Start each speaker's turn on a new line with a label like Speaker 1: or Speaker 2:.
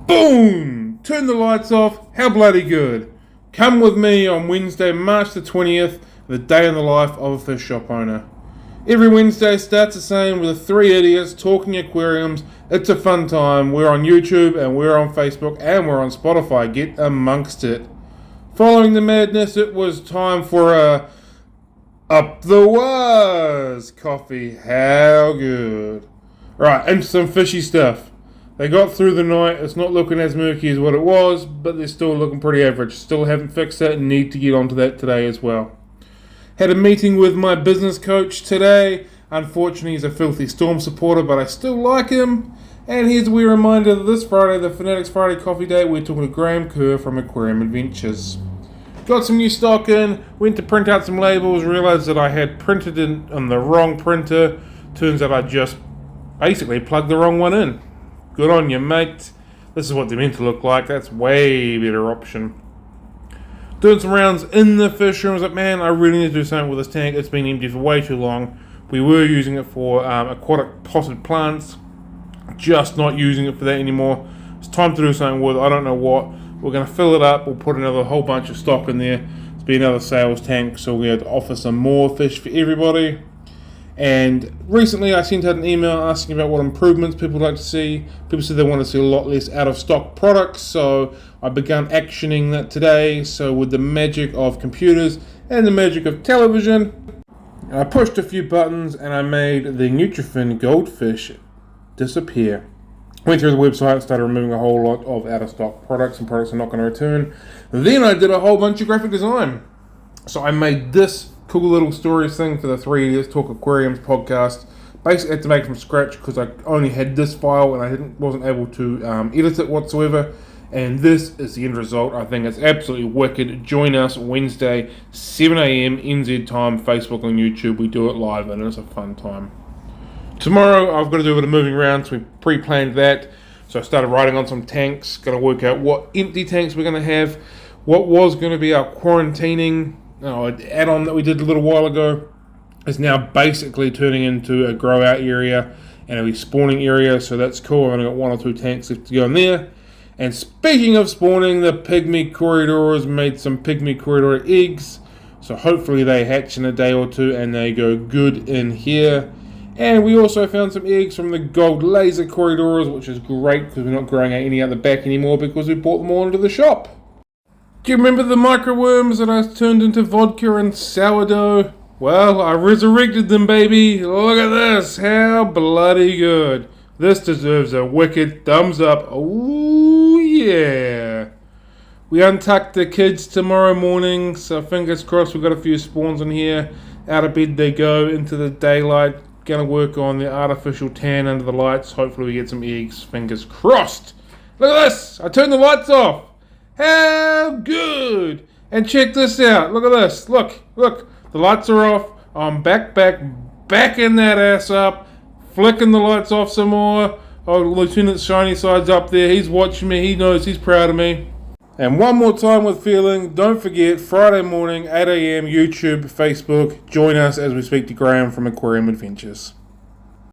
Speaker 1: Boom! Turn the lights off. How bloody good. Come with me on Wednesday, March the 20th, the day in the life of a fish shop owner. Every Wednesday starts the same with the three idiots talking aquariums. It's a fun time. We're on YouTube and we're on Facebook and we're on Spotify. Get amongst it. Following the madness, it was time for a Up the Waz coffee. How good. Right, into some fishy stuff. They got through the night. It's not looking as murky as what it was, but they're still looking pretty average. Still haven't fixed that and need to get onto that today as well. Had a meeting with my business coach today. Unfortunately, he's a filthy Storm supporter, but I still like him. And here's a wee reminder that this Friday, the Fanatics Friday Coffee Date, we're talking to Graham Kerr from Aquarium Adventures. Got some new stock in, went to print out some labels, realised that I had printed in on the wrong printer. Turns out I just basically plugged the wrong one in. Good on you, mate. This is what they're meant to look like. That's way better option. Doing some rounds in the fish room. I was like, man, I really need to do something with this tank. It's been empty for way too long. We were using it for aquatic potted plants. Just not using it for that anymore. It's time to do something with it. I don't know what. We're going to fill it up. We'll put another whole bunch of stock in there. It's be another sales tank, so we're going to offer some more fish for everybody. And recently I sent out an email asking about what improvements people would like to see. People said they want to see a lot less out of stock products, so I began actioning that today. So with the magic of computers and the magic of television, I pushed a few buttons and I made the Nutrifin goldfish disappear. Went through the website, started removing a whole lot of out of stock products and products I'm not going to return. Then I did a whole bunch of graphic design. So I made this cool little stories thing for the 3 Idiots Talk Aquariums podcast. Basically had to make it from scratch because I only had this file and I wasn't able to edit it whatsoever. And this is the end result. I think it's absolutely wicked. Join us Wednesday, 7 a.m. NZ time, Facebook and YouTube. We do it live and it's a fun time. Tomorrow I've got to do a bit of moving around, so we pre-planned that. So I started writing on some tanks, going to work out what empty tanks we're going to have, what was going to be our quarantining add-on that we did a little while ago is now basically turning into a grow out area and a respawning area, so that's cool. I've only got 1 or 2 tanks left to go in there. And speaking of spawning, the pygmy corridors made some pygmy corridor eggs, so hopefully they hatch in a day or two and they go good in here. And we also found some eggs from the gold laser corridors, which is great because we're not growing out any out the back anymore because we brought them all into the shop. Do you remember the microworms that I turned into vodka and sourdough? Well, I resurrected them, baby. Look at this. How bloody good. This deserves a wicked thumbs up. Ooh, yeah. We untucked the kids tomorrow morning, so fingers crossed we've got a few spawns in here. Out of bed they go into the daylight. Gonna work on the artificial tan under the lights. Hopefully we get some eggs. Fingers crossed. Look at this. I turned the lights off. How good! And check this out. Look at this. Look. The lights are off. I'm backing that ass up. Flicking the lights off some more. Oh, Lieutenant Shiny Side's up there. He's watching me. He knows he's proud of me. And one more time with feeling. Don't forget, Friday morning, 8 a.m, YouTube, Facebook. Join us as we speak to Graham from Aquarium Adventures.